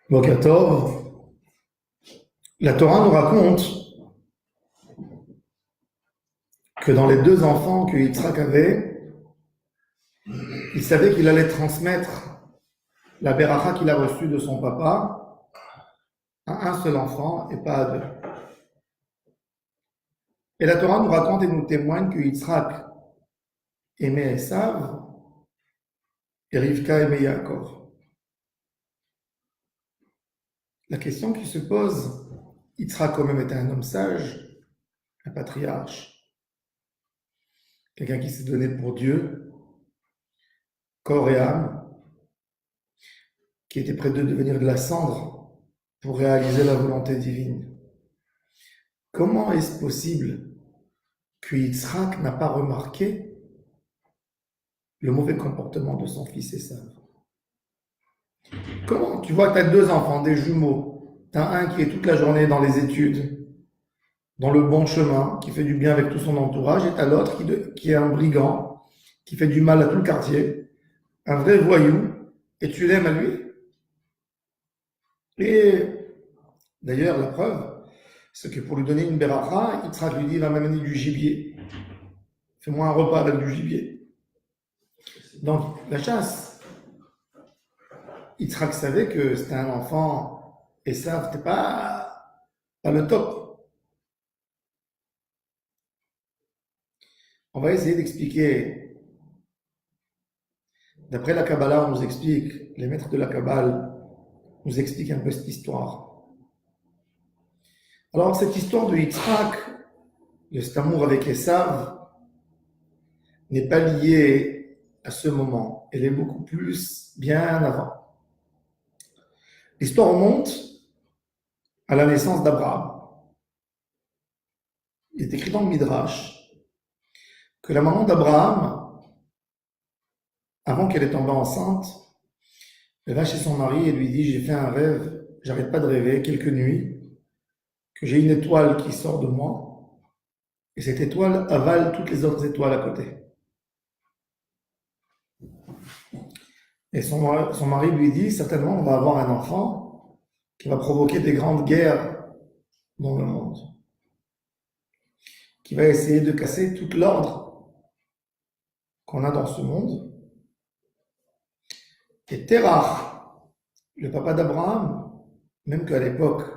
Boker Tov. La Torah nous raconte que dans les deux enfants que Yitzhak avait, il savait qu'il allait transmettre la beracha qu'il a reçue de son papa à un seul enfant et pas à deux. Et la Torah nous raconte et nous témoigne que Yitzhak aimait Esav et Rivka aimait Yaakov. La question qui se pose, Yitzhak quand même était un homme sage, un patriarche, quelqu'un qui s'est donné pour Dieu, corps et âme, qui était prêt de devenir de la cendre pour réaliser la volonté divine. Comment est-ce possible que Yitzhak n'a pas remarqué le mauvais comportement de son fils Esav? Comment tu vois que tu as deux enfants, des jumeaux, tu as un qui est toute la journée dans les études, dans le bon chemin, qui fait du bien avec tout son entourage, et tu as l'autre qui est un brigand, qui fait du mal à tout le quartier, un vrai voyou, et tu l'aimes à lui. Et d'ailleurs, la preuve, c'est que pour lui donner une beracha, Yitzhak lui dit, va m'amener du gibier. Fais-moi un repas avec du gibier. Donc, la chasse. Yitzhak savait que c'était un enfant, et ça, c'était pas le top. On va essayer d'expliquer. D'après la Kabbalah, on nous explique, les maîtres de la Kabbale nous expliquent un peu cette histoire. Alors, cette histoire de Yitzhak, de cet amour avec Esav, n'est pas liée à ce moment. Elle est beaucoup plus bien avant. L'histoire remonte à la naissance d'Abraham. Il est écrit dans le Midrash que la maman d'Abraham, avant qu'elle ait tombé enceinte, elle va chez son mari et lui dit, j'ai fait un rêve, j'arrête pas de rêver, quelques nuits, que j'ai une étoile qui sort de moi, et cette étoile avale toutes les autres étoiles à côté. Et son mari lui dit, certainement on va avoir un enfant qui va provoquer des grandes guerres dans le monde, qui va essayer de casser tout l'ordre qu'on a dans ce monde. Et Terach, le papa d'Abraham, même qu'à l'époque,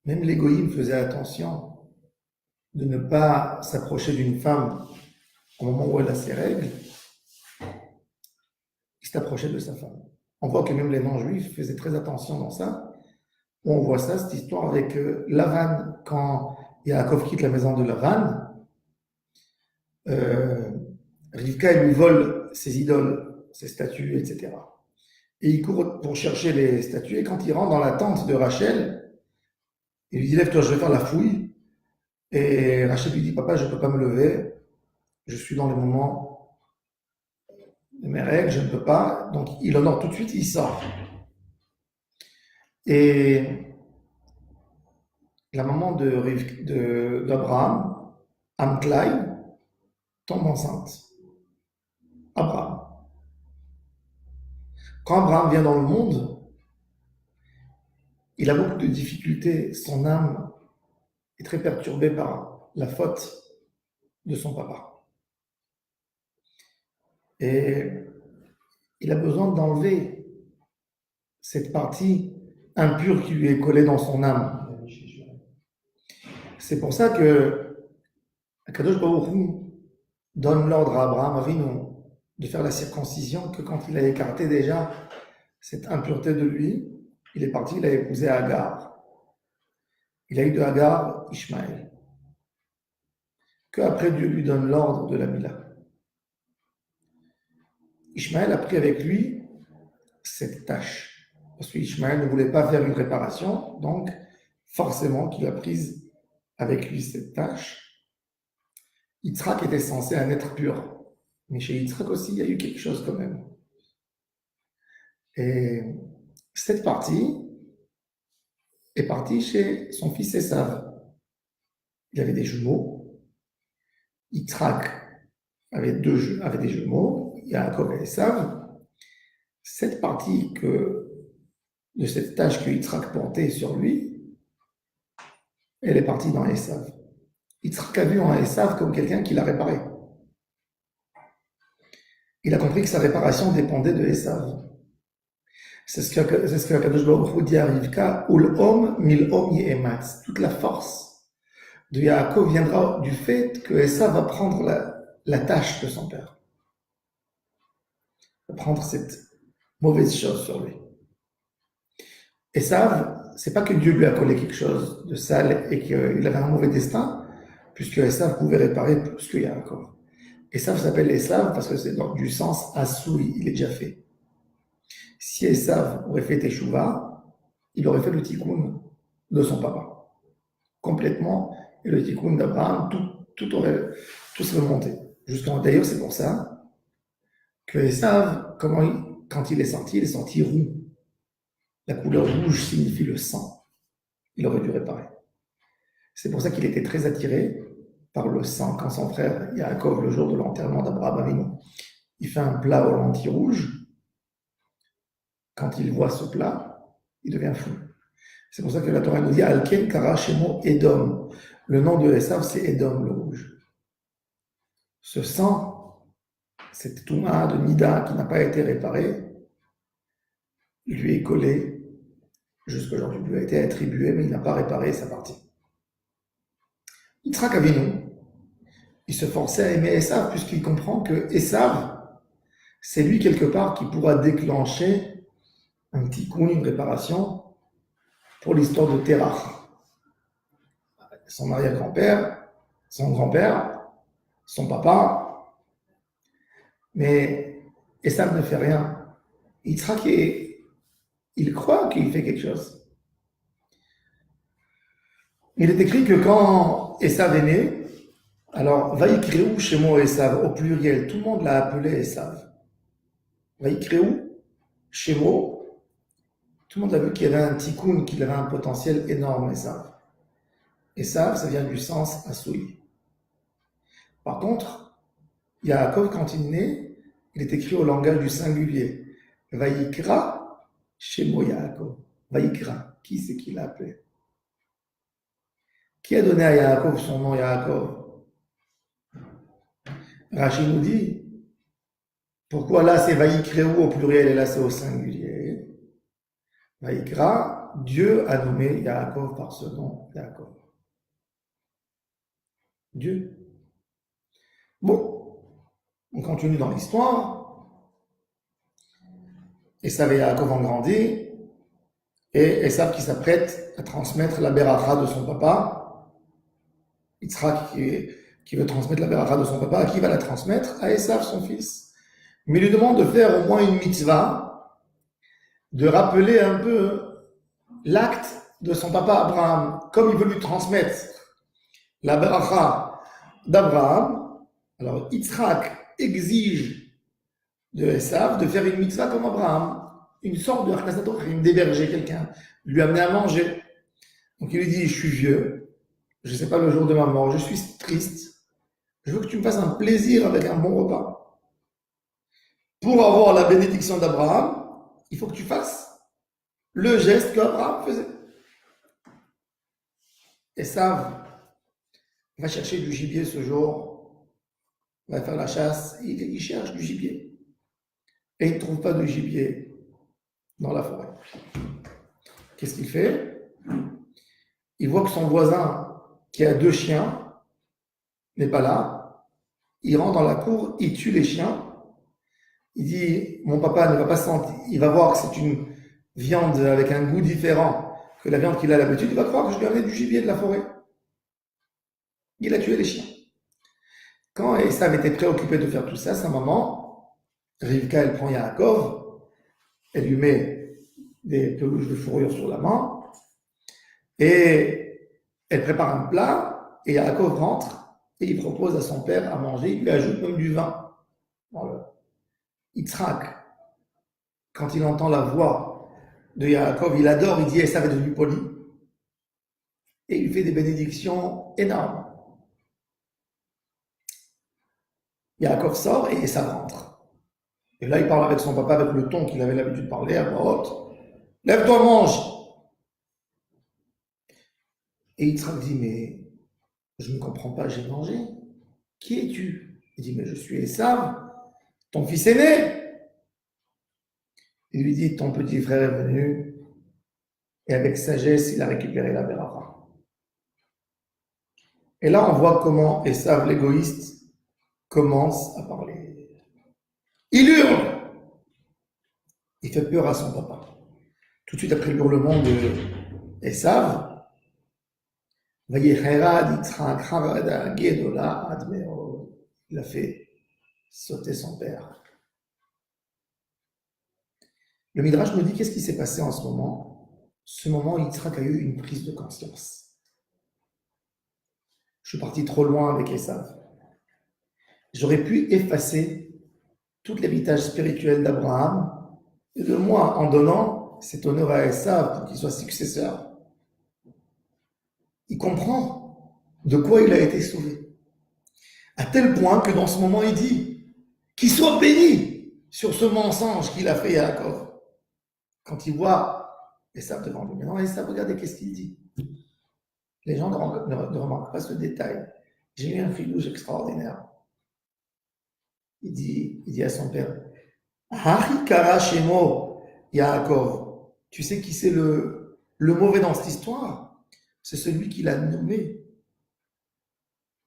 même les goïms faisaient attention de ne pas s'approcher d'une femme au moment où elle a ses règles, il s'approchait de sa femme. On voit que même les non-juifs faisaient très attention dans ça. On voit ça, cette histoire avec Lavan, quand Yaakov quitte la maison de Lavan, euh, Rivka lui vole ses idoles, ses statues, etc. Et il court pour chercher les statues, et quand il rentre dans la tente de Rachel, il lui dit, lève-toi, je vais faire la fouille. Et Rachel lui dit, papa, je ne peux pas me lever, je suis dans les moments de mes règles, je ne peux pas. Donc il honore tout de suite, il sort. Et la maman d'Abraham, Amklai, tombe enceinte. Abraham. Quand Abraham vient dans le monde, il a beaucoup de difficultés. Son âme est très perturbée par la faute de son papa. Et il a besoin d'enlever cette partie impure qui lui est collée dans son âme. C'est pour ça que Akadosh Baruch Hu donne l'ordre à Abraham Avinu de faire la circoncision, que quand il a écarté déjà cette impureté de lui, il est parti, il a épousé Agar. Il a eu de Agar Ishmaël. Qu'après Dieu lui donne l'ordre de la Mila. Ishmaël a pris avec lui cette tâche. Parce qu'Ishmaël ne voulait pas faire une réparation, donc forcément qu'il a prise avec lui cette tâche. Yitzhak était censé un être pur. Mais chez Yitzhak aussi, il y a eu quelque chose quand même. Et cette partie est partie chez son fils Esav. Il avait des jumeaux. Yitzhak avait des jumeaux, Yaakov et Esav. Cette partie que de cette tâche que Yitzhak portait sur lui, elle est partie dans Esav. Yitzhak a vu en Esav comme quelqu'un qui l'a réparé. Il a compris que sa réparation dépendait de Esav. C'est ce que Kadosh Baruch Hu dit à Rivka, Ul'om mil'om ye'ematz. Toute la force de Yaakov viendra du fait que Esav va prendre la tâche de son père. Va prendre cette mauvaise chose sur lui. Esav, c'est pas que Dieu lui a collé quelque chose de sale et qu'il avait un mauvais destin, puisque Esav pouvait réparer plus que Yaakov. Esav s'appelle Esav parce que c'est du sens assoui, il est déjà fait. Si Esav aurait fait Teshuvah, il aurait fait le tikkun de son papa. Complètement, et le tikkun d'Abraham, tout serait monté. D'ailleurs, c'est pour ça que Esav, quand il est sorti roux. La couleur rouge signifie le sang. Il aurait dû réparer. C'est pour ça qu'il était très attiré par le sang. Quand son frère Yaakov, le jour de l'enterrement d'Abraham Avinu, il fait un plat aux lentilles rouges, quand il voit ce plat, il devient fou. C'est pour ça que la Torah nous dit Alken Kara Shemo Edom. Le nom de Esav, c'est Edom, le rouge. Ce sang, cette touma de Nida qui n'a pas été réparée, lui est collé jusqu'aujourd'hui. Il lui a été attribué, mais il n'a pas réparé sa partie. Yitzhak Avinu, il se forçait à aimer Esav puisqu'il comprend que Esav, c'est lui quelque part qui pourra déclencher un tikkun, une réparation pour l'histoire de Terach. Son arrière-grand-père, son grand-père, son papa. Mais Esav ne fait rien. Yitzhak, il croit qu'il fait quelque chose. Il est écrit que quand Esav est né, alors, Vaïkréou chez moi Esav, au pluriel, tout le monde l'a appelé Esav. Vaïkréou, chez moi, tout le monde a vu qu'il y avait un tikkun, qu'il avait un potentiel énorme, Esav. Esav, ça vient du sens assoui. Par contre, Yaakov, quand il est né, il est écrit au langage du singulier. Vaïkra, chez moi Yaakov. Vaïkra, qui c'est qui l'a appelé? Qui a donné à Yaakov son nom Yaakov? Rachid nous dit, pourquoi là c'est Vaïkréou au pluriel et là c'est au singulier? Vaïkra, Dieu a nommé Yaakov par ce nom, Yaakov. Dieu. Bon, on continue dans l'histoire. Esav et Yaakov ont grandi, et Esav qui s'apprête à transmettre la beracha de son papa, Yitzhak qui veut transmettre la beracha de son papa, à qui va la transmettre? À Esav, son fils. Mais il lui demande de faire au moins une mitzvah, de rappeler un peu l'acte de son papa Abraham, comme il veut lui transmettre la beracha d'Abraham. Alors Yitzhak exige de Esav de faire une mitzvah comme Abraham, une sorte de Achnasat Ochrim, d'héberger quelqu'un, lui amener à manger. Donc il lui dit, je suis vieux, je ne sais pas le jour de ma mort, je suis triste, je veux que tu me fasses un plaisir avec un bon repas. Pour avoir la bénédiction d'Abraham, il faut que tu fasses le geste qu'Abraham faisait. Esav va chercher du gibier ce jour, va faire la chasse, il cherche du gibier. Et il ne trouve pas de gibier dans la forêt. Qu'est-ce qu'il fait? Il voit que son voisin, qui a 2 chiens, n'est pas là. Il rentre dans la cour, il tue les chiens. Il dit, mon papa ne va pas sentir, il va voir que c'est une viande avec un goût différent que la viande qu'il a l'habitude, il va croire que je lui ai amené du gibier de la forêt. Il a tué les chiens. Quand Esav était préoccupé de faire tout ça, sa maman, Rivka, elle prend Yaakov, elle lui met des peluches de fourrure sur la main, et elle prépare un plat, et Yaakov rentre, et il propose à son père à manger, il lui ajoute même du vin. Voilà. Yitzhak, quand il entend la voix de Yaakov, il adore, il dit, Esav est devenu poli, et il fait des bénédictions énormes. Yaakov sort, et Esav rentre. Et là, il parle avec son papa avec le ton qu'il avait l'habitude de parler à voix haute. Lève-toi, mange. Et Yitzhak dit, mais je ne comprends pas, j'ai mangé. Qui es-tu? Il dit, mais je suis Esav, ton fils aîné. Il lui dit, ton petit frère est venu et avec sagesse, il a récupéré la Beracha. Et là, on voit comment Esav, l'égoïste, commence à parler. Il hurle. Il fait peur à son papa. Tout de suite après l'hurlement de Esav, il a fait sauter son père. Le Midrash nous dit qu'est-ce qui s'est passé en ce moment. Ce moment, Yitzhak a eu une prise de conscience. Je suis parti trop loin avec Esav. J'aurais pu effacer tout l'héritage spirituel d'Abraham et de moi en donnant cet honneur à Esav pour qu'il soit successeur. Il comprend de quoi il a été sauvé. À tel point que dans ce moment, il dit qu'il soit béni sur ce mensonge qu'il a fait à Yaakov. Quand il voit Esav devant lui. Maintenant, Esav, regardez qu'est-ce qu'il dit. Les gens ne remarquent pas ce détail. J'ai eu un filouche extraordinaire. Il dit à son père, Harikara Shemo Yaakov. Tu sais qui c'est le mauvais dans cette histoire? C'est celui qui l'a nommé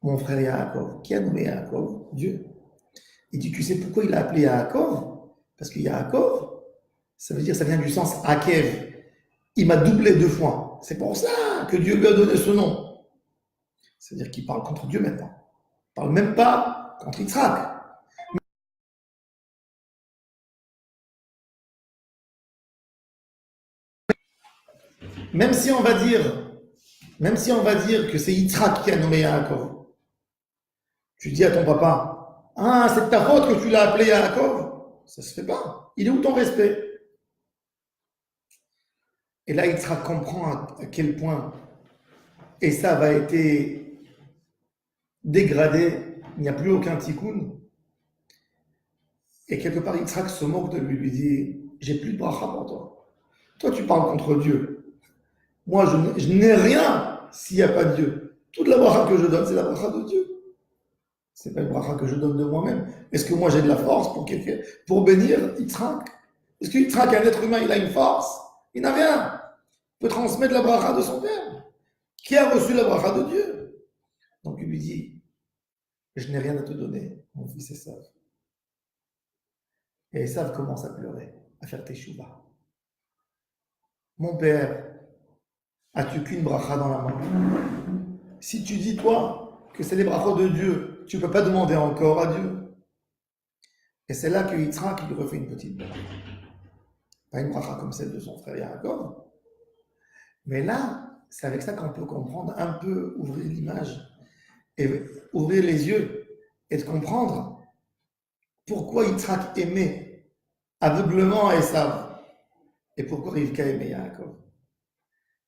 mon frère Yaakov. Qui a nommé Yaakov? Dieu. Il dit, tu sais pourquoi il a appelé Yaakov? Parce que Yaakov, ça veut dire, ça vient du sens Akev. Il m'a doublé 2 fois. C'est pour ça que Dieu lui a donné ce nom. C'est-à-dire qu'il parle contre Dieu maintenant. Il ne parle même pas contre Yitzhak. Même si on va dire que c'est Yitzhak qui a nommé Yaakov, tu dis à ton papa, ah, c'est de ta faute que tu l'as appelé Yaakov. Ça se fait pas. Il est où ton respect? Et là, Yitzhak comprend à quel point Esav a été dégradé. Il n'y a plus aucun tikkun. Et quelque part, Yitzhak se moque de lui, lui dit, j'ai plus de bracha pour toi. Toi, tu parles contre Dieu. Moi, je n'ai rien s'il n'y a pas Dieu. Toute la bracha que je donne, c'est la bracha de Dieu. C'est pas une bracha que je donne de moi-même. Est-ce que moi j'ai de la force pour bénir Yitzhak? Est-ce que Yitzhak, un être humain, il a une force? Il n'a rien. Il peut transmettre la bracha de son père. Qui a reçu la bracha de Dieu? Donc il lui dit, je n'ai rien à te donner, mon fils Esav. Et Esav commence à pleurer, à faire teshuva. Mon père, as-tu qu'une bracha dans la main? Si tu dis, toi, que c'est les brachas de Dieu, tu ne peux pas demander encore à Dieu. Et c'est là que Yitzhak lui refait une petite bracha. Pas une bracha comme celle de son frère Yaakov. Mais là, c'est avec ça qu'on peut comprendre, un peu ouvrir l'image et ouvrir les yeux et de comprendre pourquoi Yitzhak aimait aveuglement Esav et pourquoi Rivka aimait Yaakov.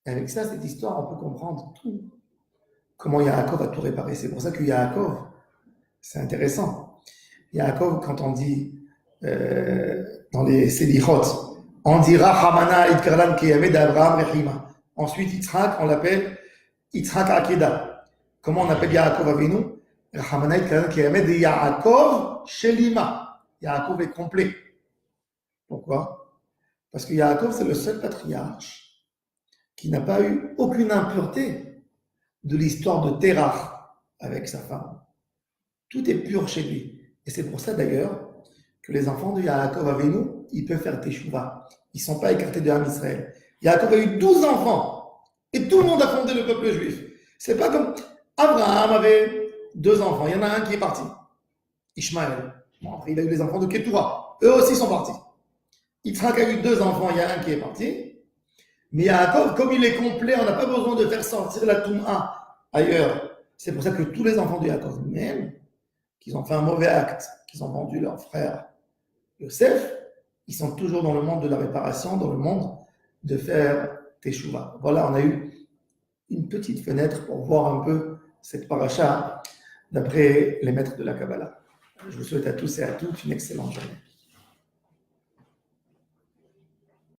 Et avec ça, cette histoire, on peut comprendre tout. Comment Yaakov a tout réparé. C'est pour ça que Yaakov, c'est intéressant. Yaakov, quand on dit dans les Selichot, on dira Hamana Itkarlan Keyamed Abraham Rechima. Ensuite, Yitzhak, on l'appelle Yitzhak Akeda. Comment on appelle Yaakov Avinu? Hamana Itkarlan Keyamed Yaakov Shelima. Yaakov est complet. Pourquoi? Parce que Yaakov, c'est le seul patriarche qui n'a pas eu aucune impureté de l'histoire de Terah avec sa femme. Tout est pur chez lui. Et c'est pour ça d'ailleurs que les enfants de Yaakov Avinu, ils peuvent faire teshuva. Ils ne sont pas écartés de Ham Israël. Yaakov a eu 12 enfants et tout le monde a fondé le peuple juif. C'est pas comme Abraham avait 2 enfants. Il y en a un qui est parti, Ishmaël. Bon, après, il a eu les enfants de Ketura. Eux aussi sont partis. Yitzhak a eu 2 enfants, il y a un qui est parti. Mais Yaakov, comme il est complet, on n'a pas besoin de faire sortir la Touma ailleurs. C'est pour ça que tous les enfants de Yaakov, même qu'ils ont fait un mauvais acte, qu'ils ont vendu leur frère Yosef, ils sont toujours dans le monde de la réparation, dans le monde de faire Teshuvah. Voilà, on a eu une petite fenêtre pour voir un peu cette paracha d'après les maîtres de la Kabbalah. Je vous souhaite à tous et à toutes une excellente journée.